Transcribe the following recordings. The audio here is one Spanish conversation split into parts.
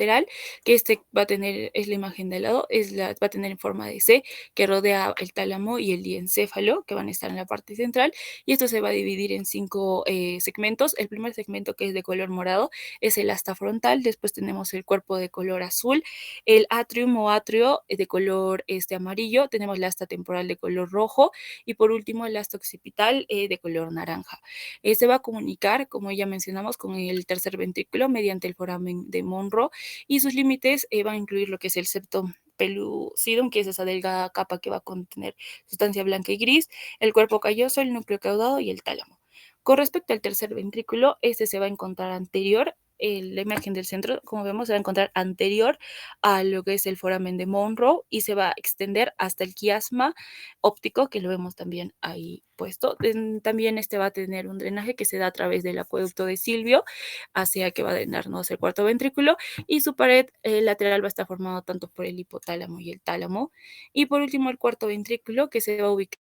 lateral, que va a tener, es la imagen de lado, va a tener en forma de C, que rodea el tálamo y el diencéfalo, que van a estar en la parte central, y esto se va a dividir en 5 segmentos. El primer segmento, que es de color morado, es el asta frontal. Después tenemos el cuerpo de color azul, el atrium o atrio de color amarillo, tenemos la asta temporal de color rojo, y por último el asta occipital de color naranja. Se va a comunicar, como ya mencionamos, con el tercer ventrículo mediante el foramen de Monro, y sus límites van a incluir lo que es el septum pellucidum, que es esa delgada capa que va a contener sustancia blanca y gris, el cuerpo calloso, el núcleo caudado y el tálamo. Con respecto al tercer ventrículo, este se va a encontrar anterior, la imagen del centro, como vemos, se va a encontrar anterior a lo que es el foramen de Monro, y se va a extender hasta el quiasma óptico, que lo vemos también ahí puesto. También este va a tener un drenaje que se da a través del acueducto de Silvio, hacia que va a drenarnos el cuarto ventrículo, y su pared lateral va a estar formado tanto por el hipotálamo y el tálamo. Y por último, el cuarto ventrículo, que se va a ubicar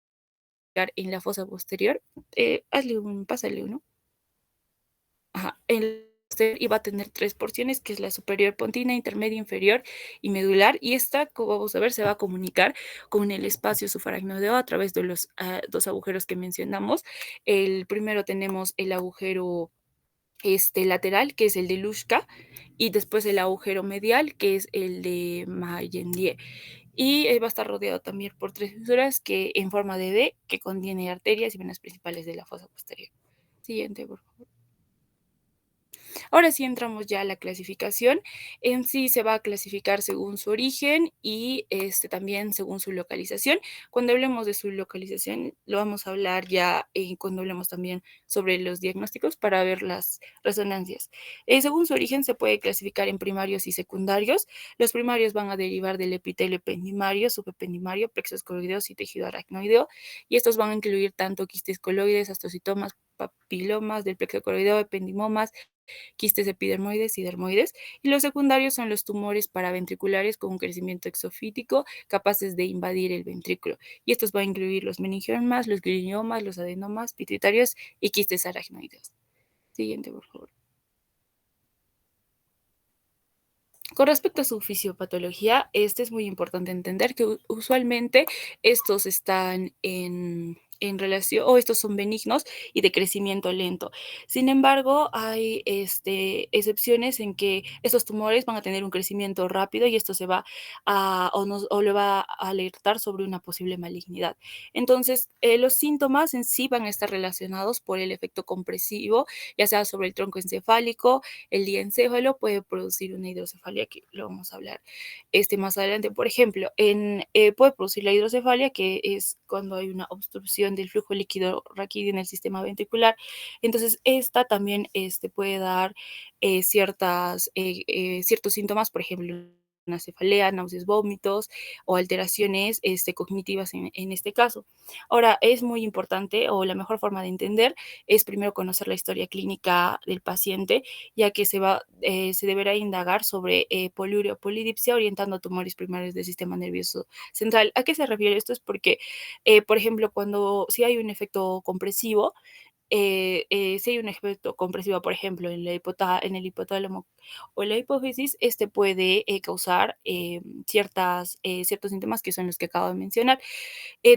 en la fosa posterior. Pásale uno. Ajá, y va a tener 3 porciones, que es la superior pontina, intermedia, inferior y medular, y esta, como vamos a ver, se va a comunicar con el espacio subaracnoideo a través de los 2 agujeros que mencionamos. El primero tenemos el agujero lateral, que es el de Luschka, y después el agujero medial, que es el de Mayendier. Y va a estar rodeado también por 3 fisuras que en forma de V, que contiene arterias y venas principales de la fosa posterior. Siguiente, por favor. Ahora sí entramos ya a la clasificación. En sí se va a clasificar según su origen y también según su localización. Cuando hablemos de su localización, lo vamos a hablar ya cuando hablemos también sobre los diagnósticos para ver las resonancias. Según su origen se puede clasificar en primarios y secundarios. Los primarios van a derivar del epitelio ependimario, subependimario, plexos coroideos y tejido aracnoideo, y estos van a incluir tanto quistes coloides, astrocitomas, papilomas del plexo coroideo, ependimomas, quistes epidermoides y dermoides, y los secundarios son los tumores paraventriculares con un crecimiento exofítico capaces de invadir el ventrículo, y estos van a incluir los meningiomas, los gliomas, los adenomas pituitarios y quistes aracnoides. Siguiente, por favor. Con respecto a su fisiopatología, es muy importante entender que usualmente estos están en relación, o estos son benignos y de crecimiento lento. Sin embargo, hay excepciones en que estos tumores van a tener un crecimiento rápido, y esto se va o le va a alertar sobre una posible malignidad. Entonces, los síntomas en sí van a estar relacionados por el efecto compresivo, ya sea sobre el tronco encefálico. El diencéfalo puede producir una hidrocefalia, que lo vamos a hablar más adelante. Por ejemplo, puede producir la hidrocefalia, que es cuando hay una obstrucción del flujo líquido raquídeo en el sistema ventricular. Entonces, esta también puede dar ciertos síntomas, por ejemplo, una cefalea, náuseas, vómitos o alteraciones cognitivas en este caso. Ahora, es muy importante, o la mejor forma de entender es primero conocer la historia clínica del paciente, ya que se deberá indagar sobre poliuria o polidipsia, orientando a tumores primarios del sistema nervioso central. ¿A qué se refiere esto? Es porque, por ejemplo, si hay un efecto compresivo, si hay un efecto compresivo, por ejemplo, en el hipotálamo o la hipófisis, puede causar ciertos síntomas, que son los que acabo de mencionar.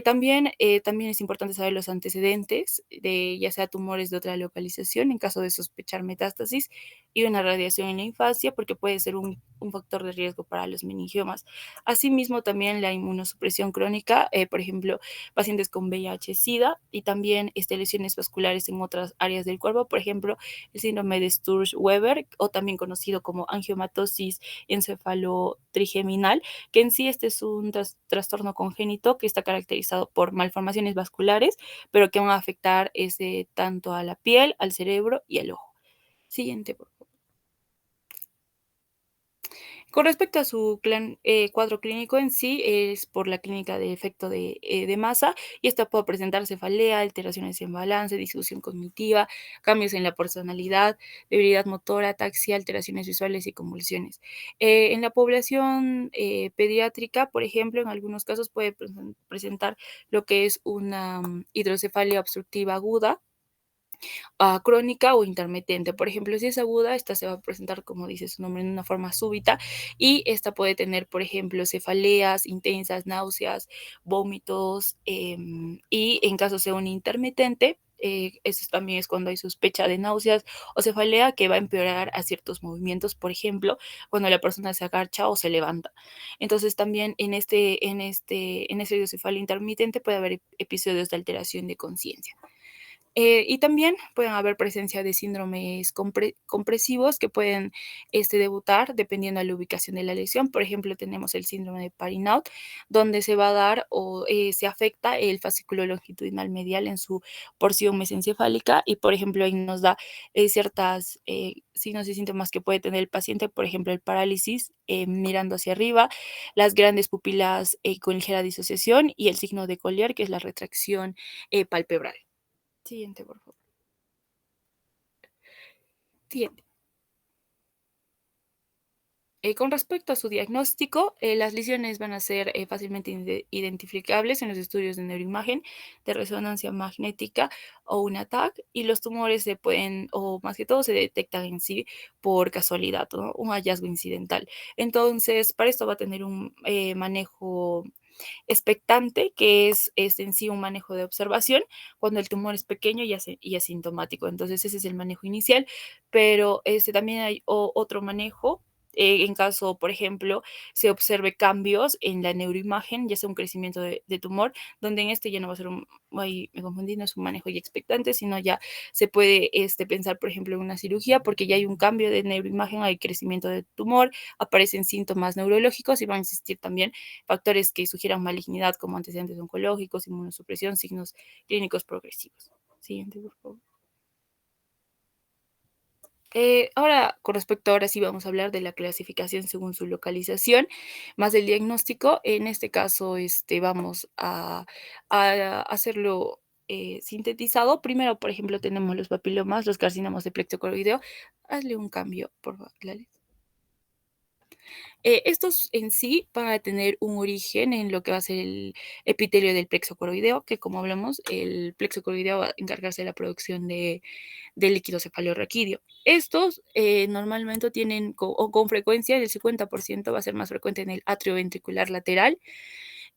También es importante saber los antecedentes de ya sea tumores de otra localización en caso de sospechar metástasis, y una radiación en la infancia, porque puede ser un factor de riesgo para los meningiomas. Asimismo, también la inmunosupresión crónica, por ejemplo, pacientes con VIH-Sida, y también lesiones vasculares en otras áreas del cuerpo, por ejemplo, el síndrome de Sturge-Weber, o también conocido como angiomatosis encefalotrigeminal, que en sí es un trastorno congénito que está caracterizado por malformaciones vasculares, pero que van a afectar tanto a la piel, al cerebro y al ojo. Siguiente, por favor. Con respecto a su cuadro clínico en sí, es por la clínica de efecto de masa, y esta puede presentar cefalea, alteraciones en balance, disfunción cognitiva, cambios en la personalidad, debilidad motora, ataxia, alteraciones visuales y convulsiones. En la población pediátrica, por ejemplo, en algunos casos puede presentar lo que es una hidrocefalia obstructiva aguda, crónica o intermitente. Por ejemplo, si es aguda, esta se va a presentar, como dice su nombre, en una forma súbita y esta puede tener, por ejemplo, cefaleas intensas, náuseas, vómitos, y en caso sea un intermitente, eso también es cuando hay sospecha de náuseas o cefalea que va a empeorar a ciertos movimientos, por ejemplo, cuando la persona se agacha o se levanta. Entonces también en este hidrocefalia intermitente puede haber episodios de alteración de conciencia. Y también pueden haber presencia de síndromes compresivos que pueden debutar dependiendo de la ubicación de la lesión. Por ejemplo, tenemos el síndrome de Parinaud, donde se va a dar o se afecta el fascículo longitudinal medial en su porción mesencefálica y, por ejemplo, ahí nos da ciertas signos y síntomas que puede tener el paciente, por ejemplo, el parálisis mirando hacia arriba, las grandes pupilas con ligera disociación y el signo de Collier, que es la retracción palpebral. Siguiente, por favor. Siguiente. Con respecto a su diagnóstico, las lesiones van a ser fácilmente identificables en los estudios de neuroimagen, de resonancia magnética o un ATAC, y los tumores se pueden, o más que todo, se detectan en sí por casualidad, ¿no? Un hallazgo incidental. Entonces, para esto va a tener un manejo expectante, que es en sí un manejo de observación cuando el tumor es pequeño y asintomático. Entonces, ese es el manejo inicial, pero también hay otro manejo. En caso, por ejemplo, se observe cambios en la neuroimagen, ya sea un crecimiento de tumor, donde en este ya no va a ser ay, me confundí, no es un manejo ya expectante, sino ya se puede pensar, por ejemplo, en una cirugía, porque ya hay un cambio de neuroimagen, hay crecimiento de tumor, aparecen síntomas neurológicos y van a existir también factores que sugieran malignidad como antecedentes oncológicos, inmunosupresión, signos clínicos progresivos. Siguiente, por favor. Ahora, con respecto ahora sí vamos a hablar de la clasificación según su localización, más del diagnóstico. En este caso, vamos a hacerlo sintetizado. Primero, por ejemplo, tenemos los papilomas, los carcinomas de plexo coroideo. Hazle un cambio, por favor, Gladys. Estos en sí van a tener un origen en lo que va a ser el epitelio del plexo coroideo, que como hablamos, el plexo coroideo va a encargarse de la producción de líquido cefalorraquídeo. Estos normalmente tienen, o con frecuencia, el 50% va a ser más frecuente en el atrio ventricular lateral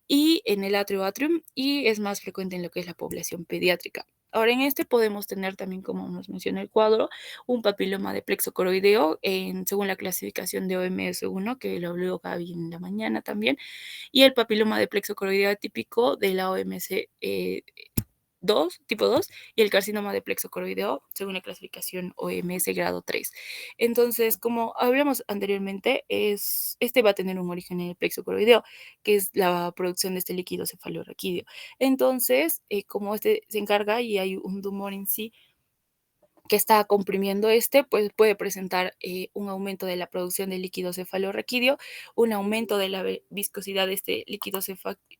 y en el atrio atrium, y es más frecuente en lo que es la población pediátrica. Ahora, en este podemos tener también, como nos menciona el cuadro, un papiloma de plexo coroideo según la clasificación de OMS1, que lo habló Gaby en la mañana también, y el papiloma de plexo coroideo típico de la OMS 2, tipo 2, y el carcinoma de plexo coroideo según la clasificación OMS grado 3. Entonces, como hablamos anteriormente, este va a tener un origen en el plexo coroideo, que es la producción de este líquido cefalorraquídeo. Entonces, como este se encarga y hay un tumor en sí que está comprimiendo pues puede presentar un aumento de la producción de líquido cefalorraquídeo, un aumento de la viscosidad de este líquido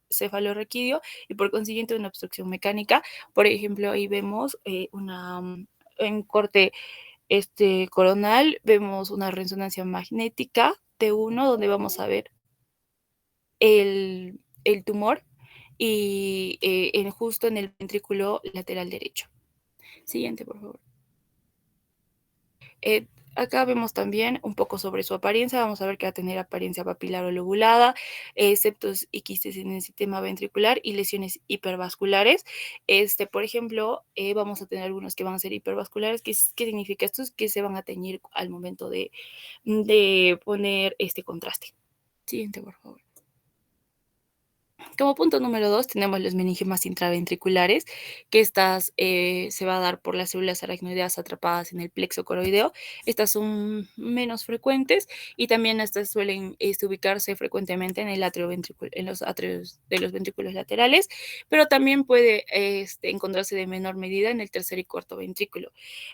cefalorraquídeo y por consiguiente una obstrucción mecánica. Por ejemplo, ahí vemos en corte coronal, vemos una resonancia magnética T1 donde vamos a ver el tumor y justo en el ventrículo lateral derecho. Siguiente, por favor. Eh, Acá vemos también un poco sobre su apariencia. Vamos a ver que va a tener apariencia papilar o lobulada, septos y quistes en el sistema ventricular y lesiones hipervasculares. Por ejemplo, vamos a tener algunos que van a ser hipervasculares. ¿Qué significa esto? Es que se van a teñir al momento de poner este contraste. Siguiente, por favor. Como punto número 2 tenemos los meningiomas intraventriculares, que estas se va a dar por las células aracnoideas atrapadas en el plexo coroideo. Estas son menos frecuentes y también estas suelen ubicarse frecuentemente en el atrio en los atrios de los ventrículos laterales, pero también puede encontrarse de menor medida en el tercer y cuarto ventrículo.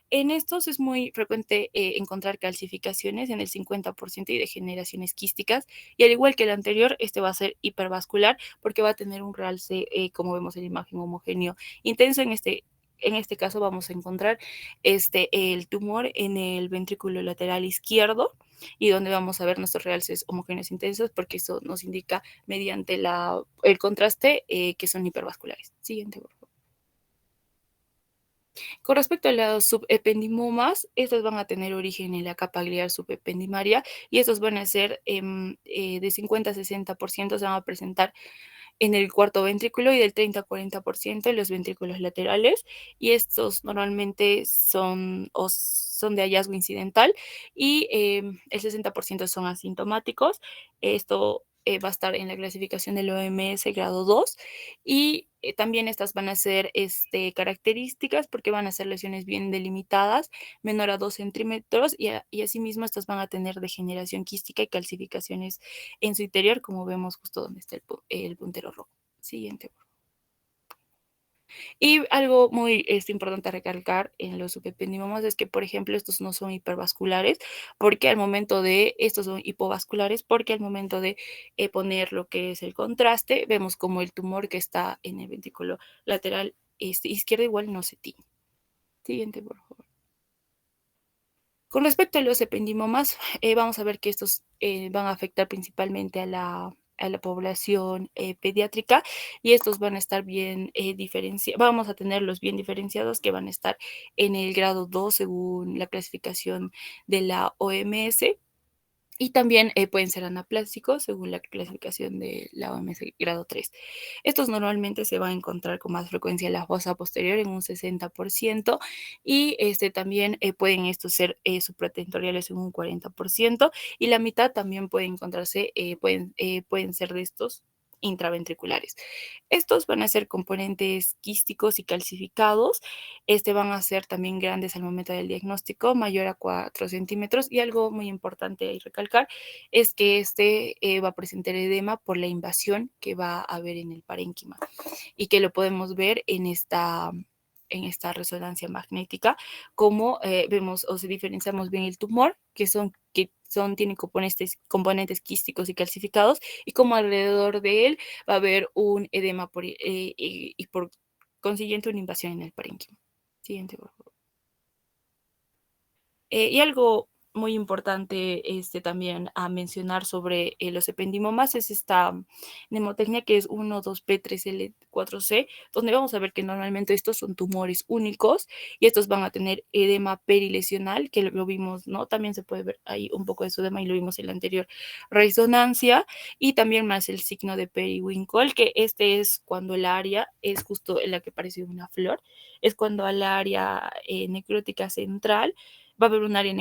En estos es muy frecuente encontrar calcificaciones en el 50% y degeneraciones quísticas, y al igual que el anterior, este va a ser hipervascular porque va a tener un realce, como vemos en la imagen, homogéneo intenso. En este caso vamos a encontrar el tumor en el ventrículo lateral izquierdo y donde vamos a ver nuestros realces homogéneos intensos porque eso nos indica mediante el contraste que son hipervasculares. Siguiente, por favor. Con respecto a los subependimomas, estos van a tener origen en la capa glial subependimaria y estos van a ser de 50 a 60% se van a presentar en el cuarto ventrículo y del 30 a 40% en los ventrículos laterales. Y estos normalmente son de hallazgo incidental y el 60% son asintomáticos. Esto va a estar en la clasificación del OMS grado 2 y también estas van a ser características porque van a ser lesiones bien delimitadas, menor a 2 centímetros y asimismo estas van a tener degeneración quística y calcificaciones en su interior, como vemos justo donde está el puntero rojo. Siguiente. Y algo muy importante a recalcar en los subependimomas es que, por ejemplo, estos no son hipervasculares, porque al momento de, estos son hipovasculares, porque al momento de poner lo que es el contraste, vemos como el tumor que está en el ventrículo lateral izquierdo igual no se tiñe. Siguiente, por favor. Con respecto a los ependimomas, vamos a ver que estos van a afectar principalmente a la población pediátrica y estos van a estar bien diferenciados, vamos a tenerlos bien diferenciados que van a estar en el grado 2 según la clasificación de la OMS. Y también pueden ser anaplásicos según la clasificación de la OMS grado 3. Estos normalmente se van a encontrar con más frecuencia en la fosa posterior en un 60% y también pueden estos ser supratentoriales en un 40% y la mitad también pueden encontrarse, pueden ser de estos intraventriculares. Estos van a ser componentes quísticos y calcificados. Van a ser también grandes al momento del diagnóstico, mayor a 4 centímetros. Y algo muy importante recalcar es que va a presentar edema por la invasión que va a haber en el parénquima y que lo podemos ver en esta resonancia magnética, como vemos o se diferenciamos bien el tumor, tienen componentes quísticos y calcificados, y como alrededor de él va a haber un edema y por consiguiente una invasión en el parénquima. Siguiente, por favor. Y algo muy importante también a mencionar sobre los ependimomas es esta mnemotecnia que es 1,2P3L4C, donde vamos a ver que normalmente estos son tumores únicos y estos van a tener edema perilesional, que lo vimos, ¿no? También se puede ver ahí un poco de su edema y lo vimos en la anterior resonancia, y también más el signo de Periwinkle, que es cuando el área es justo en la que parece una flor, es cuando al área necrótica central va a haber un área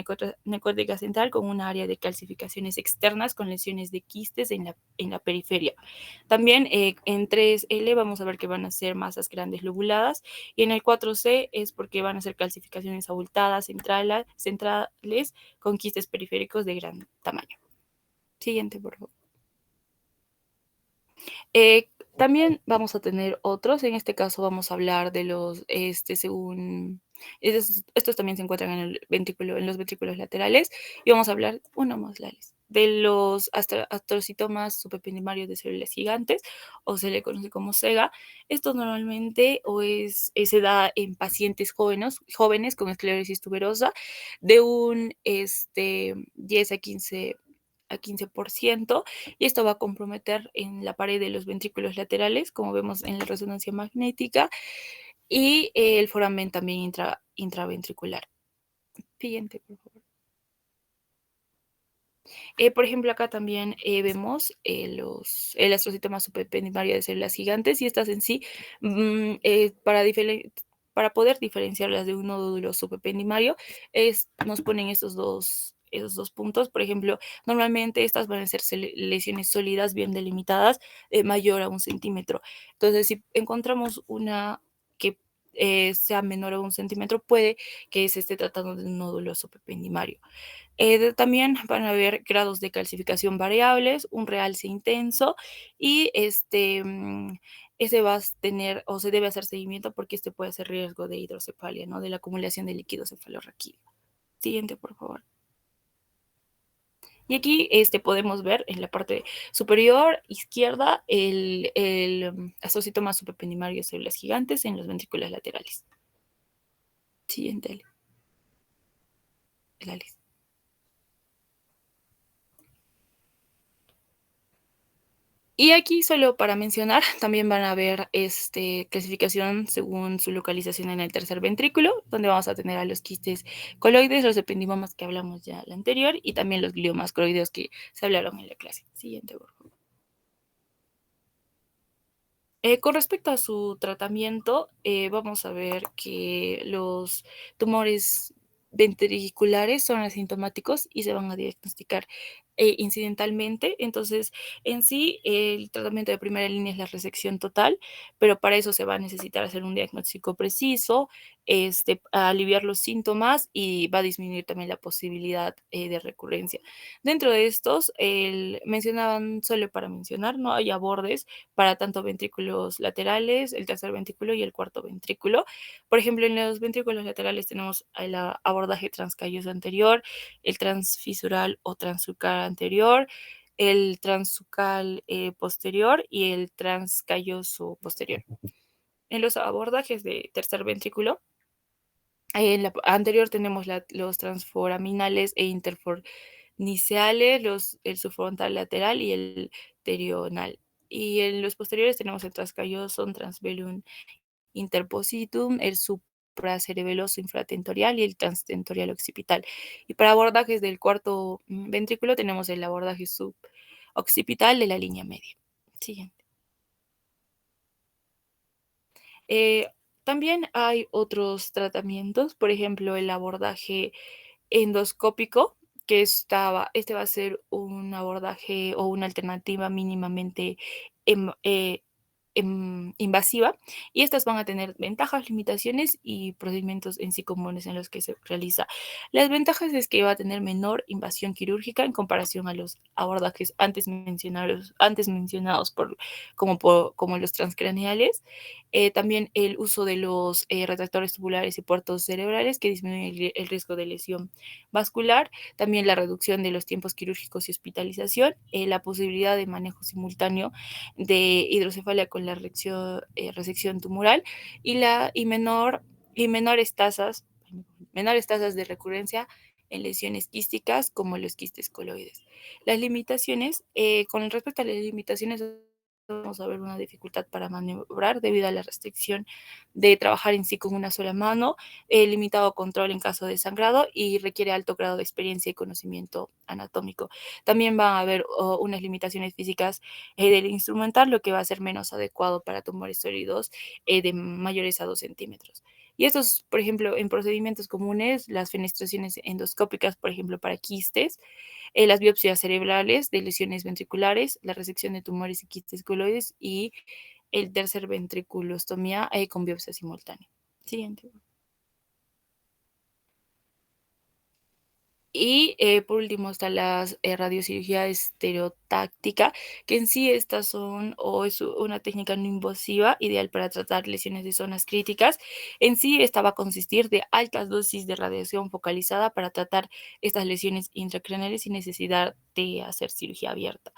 necrótica central con una área de calcificaciones externas con lesiones de quistes en la periferia. También en 3L vamos a ver que van a ser masas grandes lobuladas y en el 4C es porque van a ser calcificaciones abultadas centrales con quistes periféricos de gran tamaño. Siguiente, por favor. Eh, También vamos a tener otros, en este caso vamos a hablar de los, estos también se encuentran en en los ventrículos laterales, y vamos a hablar, uno más, Lalis, de los astrocitomas subependimarios de células gigantes, o se le conoce como SEGA. Esto normalmente se da en pacientes jóvenes con esclerosis tuberosa de un 10 a 15%, y esto va a comprometer en la pared de los ventrículos laterales, como vemos en la resonancia magnética, y el foramen también intraventricular. Siguiente, por favor. Por ejemplo, acá también vemos el astrocitoma subependimario de células gigantes, y estas en sí, para poder diferenciarlas de un nódulo subependimario, nos ponen esos dos puntos. Por ejemplo, normalmente estas van a ser lesiones sólidas, bien delimitadas, mayor a 1 centímetro. Entonces, si encontramos una que sea menor a 1 centímetro, puede que se esté tratando de un nódulo subependimario. También van a haber grados de calcificación variables, un realce intenso, y ese va a tener o se debe hacer seguimiento porque puede hacer riesgo de hidrocefalia, ¿no? De la acumulación de líquido cefalorraquídeo. Siguiente, por favor. Y aquí podemos ver en la parte superior izquierda el astrocitoma subependimario de células gigantes en los ventrículos laterales. Siguiente, Alice. Y aquí solo para mencionar, también van a haber, clasificación según su localización en el tercer ventrículo, donde vamos a tener a los quistes coloides, los ependimomas que hablamos ya la anterior, y también los gliomas coroideos que se hablaron en la clase. Siguiente, por favor. Con respecto a su tratamiento, vamos a ver que los tumores ventriculares son asintomáticos y se van a diagnosticar incidentalmente. Entonces, en sí, el tratamiento de primera línea es la resección total, pero para eso se va a necesitar hacer un diagnóstico preciso, aliviar los síntomas y va a disminuir también la posibilidad de recurrencia. Dentro de estos, mencionaban, solo para mencionar, no hay abordes para tanto ventrículos laterales, el tercer ventrículo y el cuarto ventrículo. Por ejemplo, en los ventrículos laterales tenemos el abordaje transcalloso anterior, el transfisural o transsucal anterior, el transsucal posterior y el transcalloso posterior. En los abordajes de tercer ventrículo, en la anterior tenemos los transforaminales e interforniciales, el subfrontal lateral y el terional. Y en los posteriores tenemos el transcallosum, transvelum interpositum, el supracerebeloso infratentorial y el transtentorial occipital. Y para abordajes del cuarto ventrículo tenemos el abordaje suboccipital de la línea media. Siguiente. Eh, También hay otros tratamientos, por ejemplo, el abordaje endoscópico, que este va a ser un abordaje o una alternativa mínimamente em- eh, invasiva, y estas van a tener ventajas, limitaciones y procedimientos en sí comunes en los que se realiza. Las ventajas es que va a tener menor invasión quirúrgica en comparación a los abordajes antes mencionados como los transcraneales. También el uso de los retractores tubulares y puertos cerebrales que disminuyen el riesgo de lesión vascular, también la reducción de los tiempos quirúrgicos y hospitalización, la posibilidad de manejo simultáneo de hidrocefalia con la resección tumoral y menores tasas de recurrencia en lesiones quísticas como los quistes coloides. Las limitaciones, con respecto a las limitaciones, vamos a ver una dificultad para maniobrar debido a la restricción de trabajar en sí con una sola mano, limitado control en caso de sangrado y requiere alto grado de experiencia y conocimiento anatómico. También va a haber unas limitaciones físicas del instrumental, lo que va a ser menos adecuado para tumores sólidos de mayores a 2 centímetros. Y estos, por ejemplo, en procedimientos comunes, las fenestraciones endoscópicas, por ejemplo, para quistes, las biopsias cerebrales de lesiones ventriculares, la resección de tumores y quistes coloides y el tercer ventriculostomía con biopsia simultánea. Siguiente. Y por último está la radiocirugía estereotáctica, que en sí estas son o es una técnica no invasiva ideal para tratar lesiones de zonas críticas. En sí esta va a consistir de altas dosis de radiación focalizada para tratar estas lesiones intracraneales sin necesidad de hacer cirugía abierta.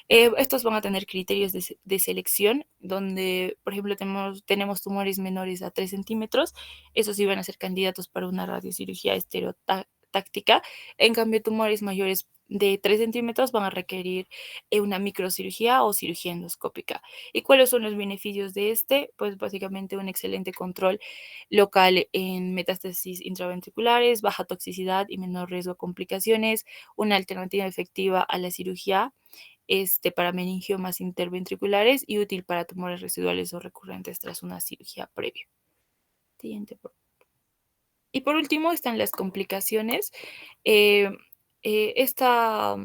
Estos van a tener criterios de selección, donde, por ejemplo, tenemos tumores menores a 3 centímetros, esos sí van a ser candidatos para una radiocirugía estereotáctica. En cambio, tumores mayores de 3 centímetros van a requerir una microcirugía o cirugía endoscópica. ¿Y cuáles son los beneficios de este? Pues básicamente un excelente control local en metástasis intraventriculares, baja toxicidad y menor riesgo de complicaciones, una alternativa efectiva a la cirugía para meningiomas interventriculares y útil para tumores residuales o recurrentes tras una cirugía previa. Siguiente. Y por último están las complicaciones. Eh, esta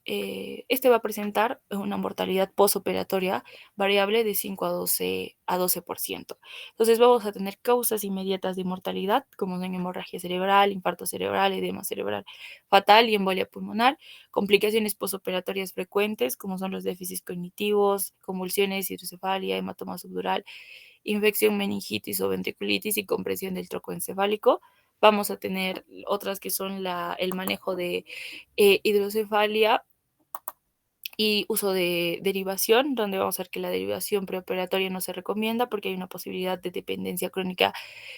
este va a presentar una mortalidad posoperatoria variable de 5 a 12%. Entonces vamos a tener causas inmediatas de mortalidad, como son hemorragia cerebral, infarto cerebral, edema cerebral fatal y embolia pulmonar, complicaciones posoperatorias frecuentes, como son los déficits cognitivos, convulsiones, hidrocefalia, hematoma subdural, infección, meningitis o ventriculitis y compresión del troco encefálico. Vamos a tener otras que son el manejo de hidrocefalia y uso de derivación, donde vamos a ver que la derivación preoperatoria no se recomienda porque hay una posibilidad de dependencia crónica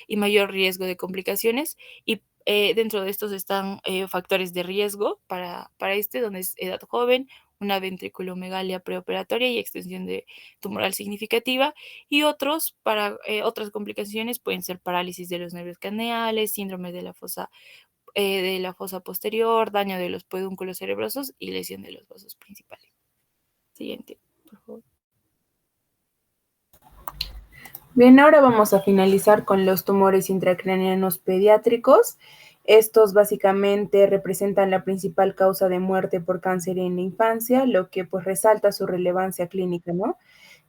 y mayor riesgo de complicaciones. Y dentro de estos están factores de riesgo para donde es edad joven, una ventriculomegalia preoperatoria y extensión de tumoral significativa, y otras complicaciones pueden ser parálisis de los nervios craneales, síndrome de la fosa posterior, daño de los pedúnculos cerebrosos y lesión de los vasos principales. Siguiente, por favor. Bien, ahora vamos a finalizar con los tumores intracranianos pediátricos. Estos básicamente representan la principal causa de muerte por cáncer en la infancia, lo que pues resalta su relevancia clínica, ¿no?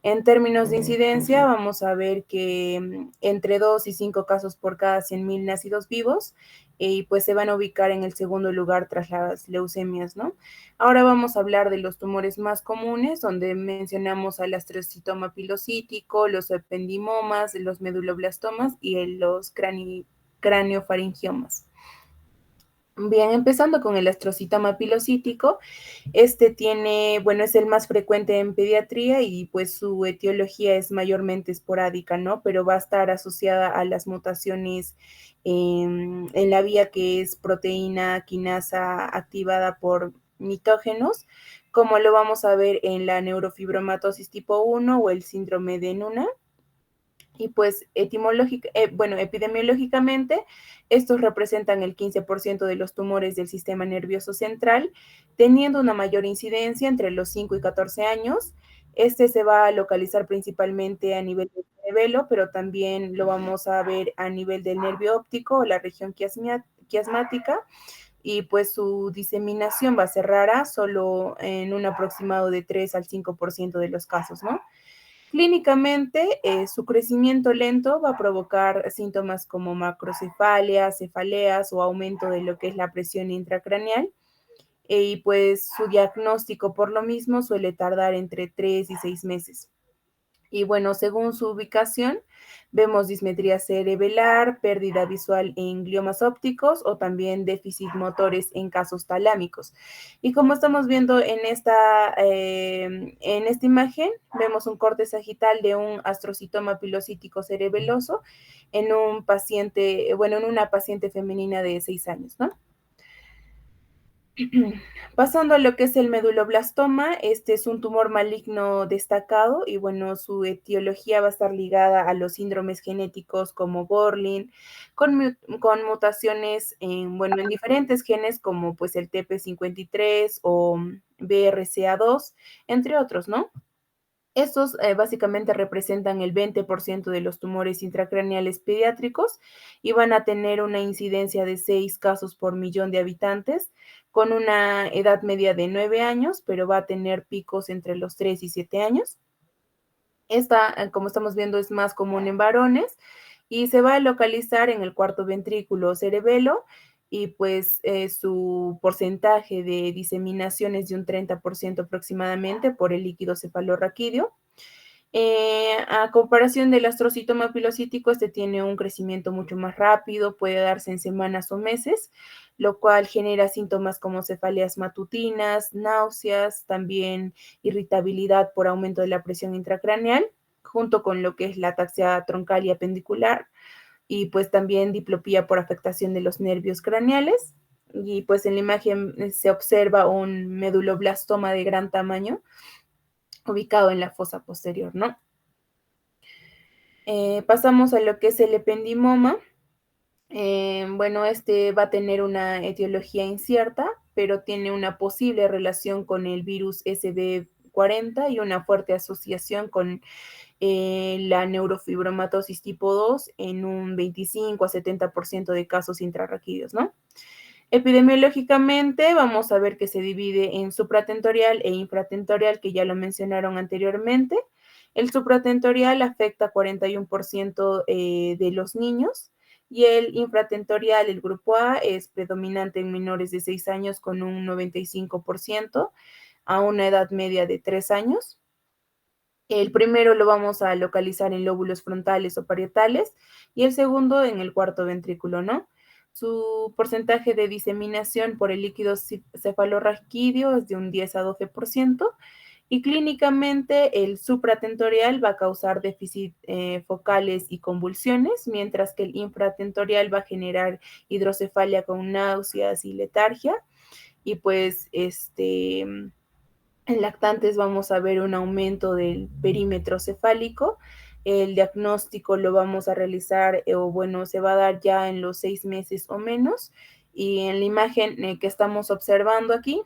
En términos de incidencia, vamos a ver que entre 2 y 5 casos por cada 100.000 nacidos vivos, y pues se van a ubicar en el segundo lugar tras las leucemias, ¿no? Ahora vamos a hablar de los tumores más comunes, donde mencionamos al astrocitoma pilocítico, los ependimomas, los meduloblastomas y los craneofaringiomas. Bien, empezando con el astrocitoma pilocítico, es el más frecuente en pediatría y pues su etiología es mayormente esporádica, ¿no? Pero va a estar asociada a las mutaciones en la vía que es proteína quinasa activada por mitógenos, como lo vamos a ver en la neurofibromatosis tipo 1 o el síndrome de Nuna. Y pues epidemiológicamente, estos representan el 15% de los tumores del sistema nervioso central, teniendo una mayor incidencia entre los 5 y 14 años. Este se va a localizar principalmente a nivel del cerebelo, pero también lo vamos a ver a nivel del nervio óptico o la región quiasmática, y pues su diseminación va a ser rara, solo en un aproximado de 3 al 5% de los casos, ¿no? Clínicamente, su crecimiento lento va a provocar síntomas como macrocefalia, cefaleas o aumento de lo que es la presión intracraneal. Y pues su diagnóstico por lo mismo suele tardar entre 3 y 6 meses. Y bueno, según su ubicación, vemos dismetría cerebelar, pérdida visual en gliomas ópticos o también déficit motores en casos talámicos. Y como estamos viendo en esta imagen, vemos un corte sagital de un astrocitoma pilocítico cerebeloso en en una paciente femenina de 6 años, ¿no? Pasando a lo que es el meduloblastoma, este es un tumor maligno destacado y bueno, su etiología va a estar ligada a los síndromes genéticos como Borlin, con mutaciones en diferentes genes como pues el TP53 o BRCA2, entre otros, ¿no? Estos básicamente representan el 20% de los tumores intracraneales pediátricos y van a tener una incidencia de 6 casos por millón de habitantes, con una edad media de 9 años, pero va a tener picos entre los 3 y 7 años. Esta, como estamos viendo, es más común en varones y se va a localizar en el cuarto ventrículo o cerebelo, y pues su porcentaje de diseminación es de un 30% aproximadamente por el líquido cefalorraquídeo. A comparación del astrocitoma pilocítico, este tiene un crecimiento mucho más rápido, puede darse en semanas o meses, lo cual genera síntomas como cefaleas matutinas, náuseas, también irritabilidad por aumento de la presión intracraneal, junto con lo que es la ataxia troncal y apendicular, y pues también diplopía por afectación de los nervios craneales. Y pues en la imagen se observa un meduloblastoma de gran tamaño ubicado en la fosa posterior, ¿no? Pasamos a lo que es el ependimoma. Este va a tener una etiología incierta, pero tiene una posible relación con el virus SB40 y una fuerte asociación con la neurofibromatosis tipo 2 en un 25 a 70% de casos intrarraquídeos, ¿no? Epidemiológicamente, vamos a ver que se divide en supratentorial e infratentorial, que ya lo mencionaron anteriormente. El supratentorial afecta 41% de los niños, y el infratentorial, el grupo A, es predominante en menores de 6 años con un 95% a una edad media de 3 años. El primero lo vamos a localizar en lóbulos frontales o parietales y el segundo en el cuarto ventrículo, ¿no? Su porcentaje de diseminación por el líquido cefalorraquídeo es de un 10 a 12%, y clínicamente el supratentorial va a causar déficit focales y convulsiones, mientras que el infratentorial va a generar hidrocefalia con náuseas y letargia. Y pues En lactantes vamos a ver un aumento del perímetro cefálico. El diagnóstico lo vamos a realizar o bueno, se va a dar ya en los 6 meses o menos. Y en la imagen que estamos observando aquí,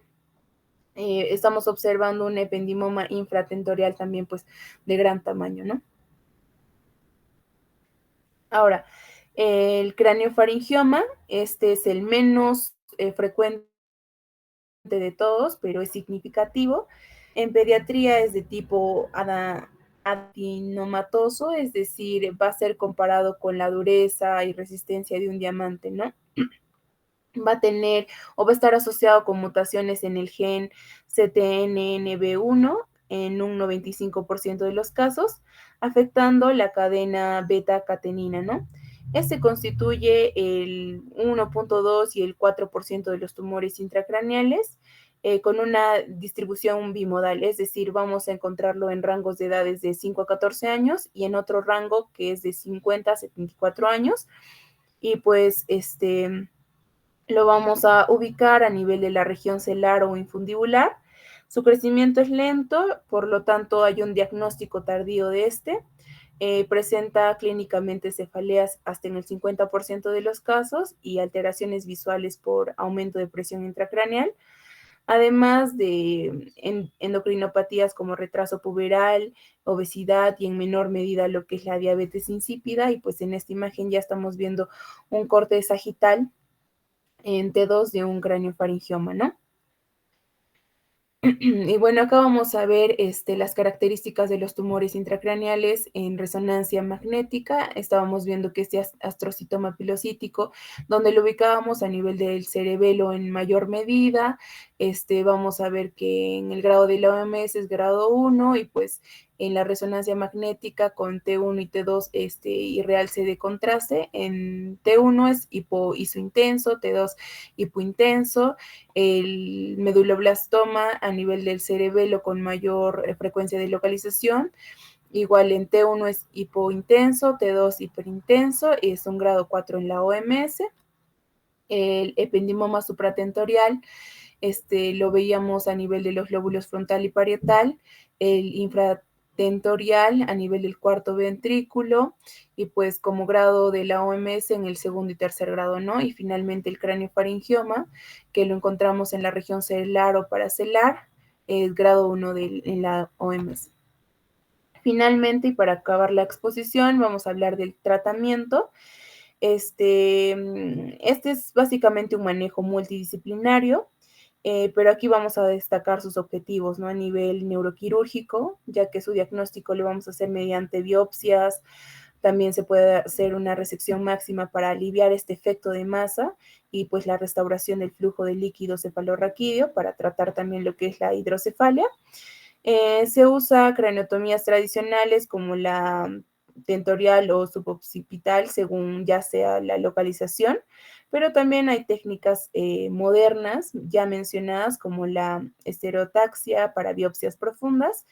estamos observando un ependimoma infratentorial también pues de gran tamaño, ¿no? Ahora, el craneofaringioma, este es el menos frecuente de todos, pero es significativo. En pediatría es de tipo adinomatoso, es decir, va a ser comparado con la dureza y resistencia de un diamante, ¿no? Va a tener o va a estar asociado con mutaciones en el gen CTNNB1 en un 95% de los casos, afectando la cadena beta-catenina, ¿no? Este constituye el 1.2 y el 4% de los tumores intracraneales con una distribución bimodal, es decir, vamos a encontrarlo en rangos de edades de 5 a 14 años y en otro rango que es de 50 a 74 años. Y pues lo vamos a ubicar a nivel de la región celar o infundibular. Su crecimiento es lento, por lo tanto hay un diagnóstico tardío de este. Presenta clínicamente cefaleas hasta en el 50% de los casos y alteraciones visuales por aumento de presión intracraneal, además de endocrinopatías como retraso puberal, obesidad y en menor medida lo que es la diabetes insípida. Y pues en esta imagen ya estamos viendo un corte sagital en T2 de un craneofaringioma, ¿no? Y bueno, acá vamos a ver las características de los tumores intracraneales en resonancia magnética. Estábamos viendo que este astrocitoma pilocítico, donde lo ubicábamos a nivel del cerebelo en mayor medida, vamos a ver que en el grado de la OMS es grado 1 y pues en la resonancia magnética con T1 y T2 y realce de contraste. En T1 es isointenso, T2 hipointenso, el meduloblastoma a nivel del cerebelo con mayor frecuencia de localización. Igual en T1 es hipointenso, T2 hiperintenso, es un grado 4 en la OMS. El ependimoma supratentorial, lo veíamos a nivel de los lóbulos frontal y parietal, el infratentorial a nivel del cuarto ventrículo y pues como grado de la OMS en el segundo y tercer grado, ¿no? Y finalmente el craneofaringioma, que lo encontramos en la región celular o paracelar, es grado 1 en la OMS. Finalmente, y para acabar la exposición, vamos a hablar del tratamiento. Este es básicamente un manejo multidisciplinario, pero aquí vamos a destacar sus objetivos, ¿no? A nivel neuroquirúrgico, ya que su diagnóstico lo vamos a hacer mediante biopsias. También se puede hacer una resección máxima para aliviar este efecto de masa y pues la restauración del flujo de líquido cefalorraquídeo para tratar también lo que es la hidrocefalia. Se usa craneotomías tradicionales como la tentorial o suboccipital según ya sea la localización, pero también hay técnicas modernas ya mencionadas como la estereotaxia para biopsias profundas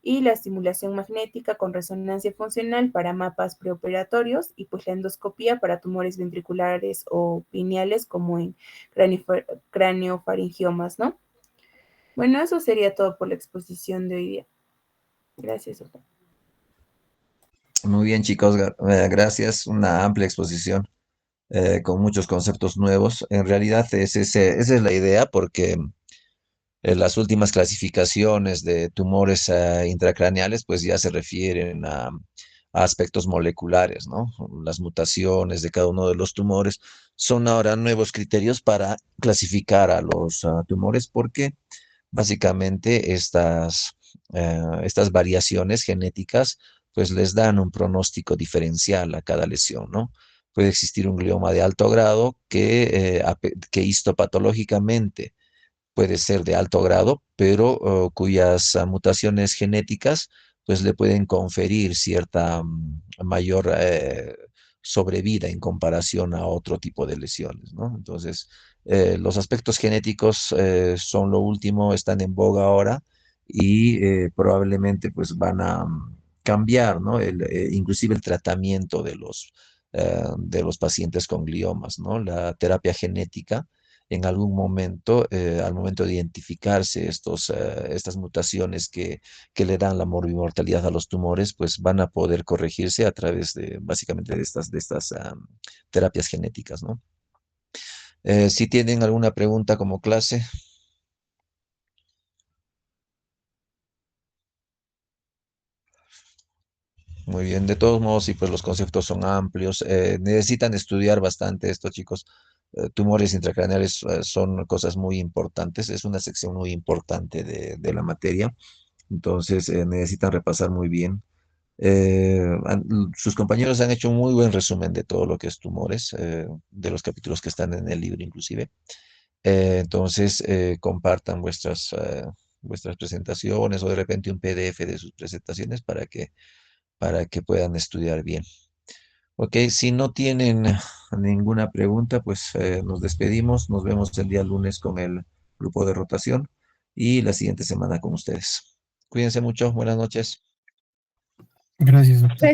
y la estimulación magnética con resonancia funcional para mapas preoperatorios y pues la endoscopía para tumores ventriculares o pineales como en craneofaringiomas, ¿no? Bueno, eso sería todo por la exposición de hoy día. Gracias, doctor. Muy bien, chicos, gracias. Una amplia exposición con muchos conceptos nuevos. En realidad esa es la idea porque las últimas clasificaciones de tumores intracraneales pues ya se refieren a aspectos moleculares, ¿no? Las mutaciones de cada uno de los tumores son ahora nuevos criterios para clasificar a los tumores porque básicamente estas variaciones genéticas pues les dan un pronóstico diferencial a cada lesión, ¿no? Puede existir un glioma de alto grado que histopatológicamente puede ser de alto grado, pero cuyas mutaciones genéticas pues le pueden conferir cierta mayor sobrevida en comparación a otro tipo de lesiones, ¿no? Entonces, los aspectos genéticos son lo último, están en boga ahora y probablemente pues van a cambiar, ¿no? Inclusive el tratamiento de los pacientes con gliomas, ¿no? La terapia genética en algún momento, al momento de identificarse estas mutaciones que le dan la morbimortalidad a los tumores, pues van a poder corregirse a través de básicamente de estas terapias genéticas, ¿no? Si tienen alguna pregunta como clase. Muy bien, de todos modos, sí, pues los conceptos son amplios. Necesitan estudiar bastante estos chicos. Tumores intracraneales son cosas muy importantes, es una sección muy importante de la materia, entonces necesitan repasar muy bien. Sus compañeros han hecho un muy buen resumen de todo lo que es tumores, de los capítulos que están en el libro inclusive. Entonces, compartan vuestras presentaciones o de repente un PDF de sus presentaciones para que puedan estudiar bien. Ok, si no tienen ninguna pregunta, pues nos despedimos. Nos vemos el día lunes con el grupo de rotación y la siguiente semana con ustedes. Cuídense mucho. Buenas noches. Gracias, doctor.